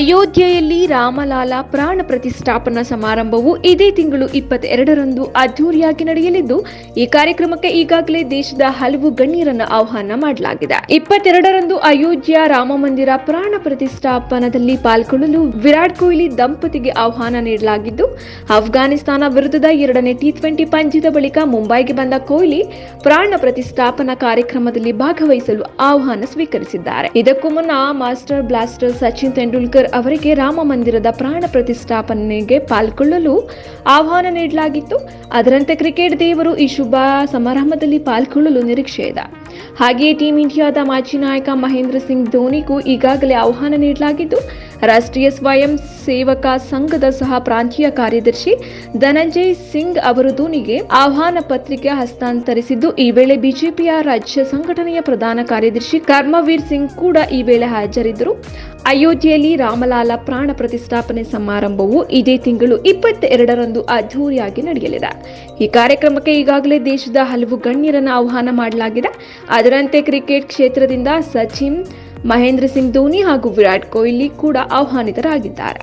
ಅಯೋಧ್ಯೆಯಲ್ಲಿ ರಾಮಲಾಲಾ ಪ್ರಾಣ ಪ್ರತಿಷ್ಠಾಪನಾ ಸಮಾರಂಭವು ಇದೇ ತಿಂಗಳು 22ರಂದು ಅದ್ದೂರಿಯಾಗಿ ನಡೆಯಲಿದ್ದು, ಈ ಕಾರ್ಯಕ್ರಮಕ್ಕೆ ಈಗಾಗಲೇ ದೇಶದ ಹಲವು ಗಣ್ಯರನ್ನು ಆಹ್ವಾನ ಮಾಡಲಾಗಿದೆ. 22ರಂದು ಅಯೋಧ್ಯೆಯ ರಾಮ ಮಂದಿರ ಪ್ರಾಣ ಪ್ರತಿಷ್ಠಾಪನದಲ್ಲಿ ಪಾಲ್ಗೊಳ್ಳಲು ವಿರಾಟ್ ಕೊಹ್ಲಿ ದಂಪತಿಗೆ ಆಹ್ವಾನ ನೀಡಲಾಗಿದ್ದು, ಅಫ್ಘಾನಿಸ್ತಾನ ವಿರುದ್ಧದ 2ನೇ T20 ಪಂದ್ಯದ ಬಳಿಕ ಮುಂಬೈಗೆ ಬಂದ ಕೊಹ್ಲಿ ಪ್ರಾಣ ಪ್ರತಿಷ್ಠಾಪನಾ ಕಾರ್ಯಕ್ರಮದಲ್ಲಿ ಭಾಗವಹಿಸಲು ಆಹ್ವಾನ ಸ್ವೀಕರಿಸಿದ್ದಾರೆ. ಇದಕ್ಕೂ ಮುನ್ನ ಮಾಸ್ಟರ್ ಬ್ಲಾಸ್ಟರ್ ಸಚಿನ್ ತೆಂಡೂಲ್ಕರ್ ಅವರಿಗೆ ರಾಮ ಮಂದಿರದ ಪ್ರಾಣ ಪ್ರತಿಷ್ಠಾಪನೆಗೆ ಪಾಲ್ಗೊಳ್ಳಲು ಆಹ್ವಾನ ನೀಡಲಾಗಿತ್ತು. ಅದರಂತೆ ಕ್ರಿಕೆಟ್ ದೇವರು ಈ ಶುಭ ಸಮಾರಂಭದಲ್ಲಿ ಪಾಲ್ಗೊಳ್ಳಲು ನಿರೀಕ್ಷೆ ಇದೆ. ಹಾಗೆಯೇ ಟೀಂ ಇಂಡಿಯಾದ ಮಾಜಿ ನಾಯಕ ಮಹೇಂದ್ರ ಸಿಂಗ್ ಧೋನಿಗೂ ಈಗಾಗಲೇ ಆಹ್ವಾನ ನೀಡಲಾಗಿದ್ದು, ರಾಷ್ಟ್ರೀಯ ಸ್ವಯಂ ಸೇವಕ ಸಂಘದ ಸಹ ಪ್ರಾಂತೀಯ ಕಾರ್ಯದರ್ಶಿ ಧನಂಜಯ್ ಸಿಂಗ್ ಅವರು ಧೋನಿಗೆ ಆಹ್ವಾನ ಪತ್ರಿಕೆ ಹಸ್ತಾಂತರಿಸಿದ್ದು, ಈ ವೇಳೆ ಬಿಜೆಪಿಯ ರಾಜ್ಯ ಸಂಘಟನೆಯ ಪ್ರಧಾನ ಕಾರ್ಯದರ್ಶಿ ಕರ್ಮವೀರ್ ಸಿಂಗ್ ಕೂಡ ಈ ವೇಳೆ ಹಾಜರಿದ್ದರು. ಅಯೋಧ್ಯೆಯಲ್ಲಿ ರಾಮಲಾಲಾ ಪ್ರಾಣ ಪ್ರತಿಷ್ಠಾಪನೆ ಸಮಾರಂಭವು ಇದೇ ತಿಂಗಳು 22ರಂದು ಅದ್ದೂರಿಯಾಗಿ ನಡೆಯಲಿದೆ. ಈ ಕಾರ್ಯಕ್ರಮಕ್ಕೆ ಈಗಾಗಲೇ ದೇಶದ ಹಲವು ಗಣ್ಯರನ್ನು ಆಹ್ವಾನ ಮಾಡಲಾಗಿದೆ. ಅದರಂತೆ ಕ್ರಿಕೆಟ್ ಕ್ಷೇತ್ರದಿಂದ ಸಚಿನ್, ಮಹೇಂದ್ರ ಸಿಂಗ್ ಧೋನಿ ಹಾಗೂ ವಿರಾಟ್ ಕೊಹ್ಲಿ ಕೂಡ ಆಹ್ವಾನಿತರಾಗಿದ್ದಾರೆ.